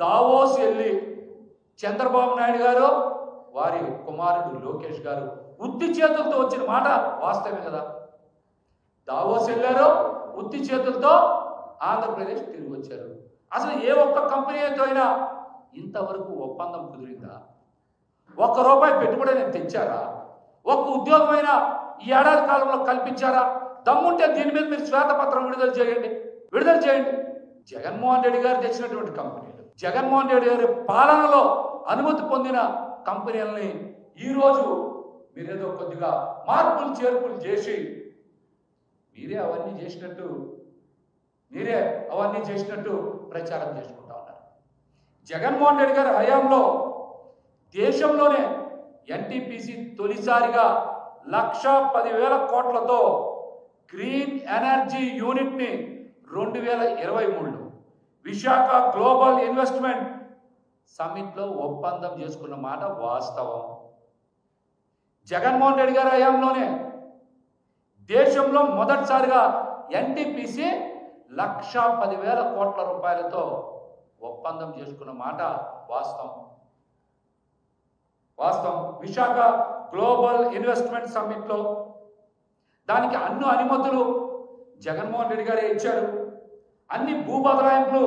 Davos వెళ్ళి చంద్రబాబు నాయుడు గారు వారి కుమారుడు లోకేష్ గారు ఉత్తి చేతులతో వచ్చిన మాట వాస్తవమే కదా. దావోస్ వెళ్ళారు, ఉత్తి చేతులతో ఆంధ్రప్రదేశ్ తిరిగి వచ్చారు. అసలు ఏ ఒక్క కంపెనీతో అయినా ఇంతవరకు ఒప్పందం కుదిరిందా? ₹1 పెట్టుబడి నేను తెచ్చారా? ఒక్క ఉద్యోగమైనా ఈ ఏడాది కాలంలో కల్పించారా? దమ్ముంటే దీని మీద మీరు శ్వేతపత్రం విడుదల చేయండి. జగన్మోహన్ రెడ్డి గారు తెచ్చినటువంటి కంపెనీలు, జగన్మోహన్ రెడ్డి గారి పాలనలో అనుమతి పొందిన కంపెనీలని ఈరోజు మీరేదో కొద్దిగా మార్పులు చేర్పులు చేసి మీరే అవన్నీ చేసినట్టు ప్రచారం చేసుకుంటా ఉన్నారు. జగన్మోహన్ రెడ్డి గారి హయాంలో దేశంలోనే ఎన్టీపీసీ తొలిసారిగా 1,10,000 కోట్లతో గ్రీన్ ఎనర్జీ యూనిట్ని 2023లో విశాఖ గ్లోబల్ ఇన్వెస్ట్మెంట్ సమ్మిట్లో ఒప్పందం చేసుకున్న మాట వాస్తవం. జగన్మోహన్ రెడ్డి గారి హయాంలోనే దేశంలో మొదటిసారిగా ఎన్టీపీసీ 1,10,000 కోట్ల రూపాయలతో ఒప్పందం చేసుకున్న మాట వాస్తవం. విశాఖ గ్లోబల్ ఇన్వెస్ట్మెంట్ సమ్మిట్లో దానికి అన్ని అనుమతులు జగన్మోహన్ రెడ్డి గారే ఇచ్చారు. అన్ని భూబదలాయింపులు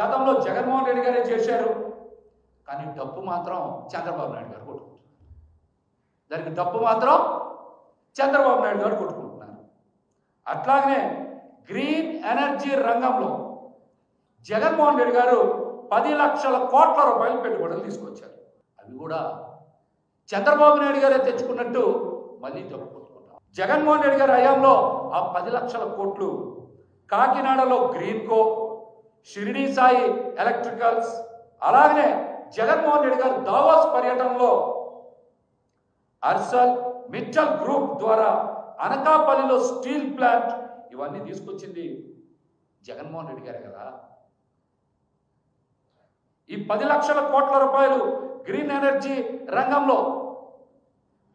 గతంలో జగన్మోహన్ రెడ్డి గారే చేశారు. కానీ డప్పు మాత్రం చంద్రబాబు నాయుడు గారు కొట్టుకుంటున్నారు. దానికి డప్పు మాత్రం చంద్రబాబు నాయుడు గారు కొట్టుకుంటున్నారు. అట్లాగనే గ్రీన్ ఎనర్జీ రంగంలో జగన్మోహన్ రెడ్డి గారు 10 లక్షల కోట్ల రూపాయలు పెట్టుబడులు తీసుకొచ్చారు. అవి కూడా చంద్రబాబు నాయుడు గారే తెచ్చుకున్నట్టు మళ్ళీ చెప్పుకుంటున్నాం. జగన్మోహన్ రెడ్డి గారి హయాంలో ఆ 10 లక్షల కోట్లు కాకినాడలో గ్రీన్కో, షిరిడి సాయి ఎలక్ట్రికల్స్, అలాగనే జగన్మోహన్ రెడ్డి గారు దావోస్ పర్యటనలో అర్సల్ మిట్టల్ గ్రూప్ ద్వారా అనకాపల్లిలో స్టీల్ ప్లాంట్ ఇవన్నీ తీసుకొచ్చింది జగన్మోహన్ రెడ్డి గారే కదా. ఈ 10 లక్షల కోట్ల రూపాయలు గ్రీన్ ఎనర్జీ రంగంలో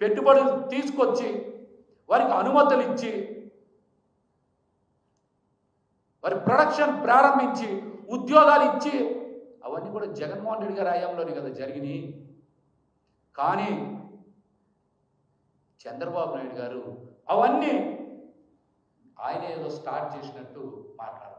పెట్టుబడులు తీసుకొచ్చి వారికి అనుమతులు ఇచ్చి వారి ప్రొడక్షన్ ప్రారంభించి ఉద్యోగాలు ఇచ్చి అవన్నీ కూడా జగన్మోహన్ రెడ్డి గారి హయాంలోనే కదా జరిగినాయి. కానీ చంద్రబాబు నాయుడు గారు అవన్నీ ఆయన ఏదో స్టార్ట్ చేసినట్టు మాట్లాడారు.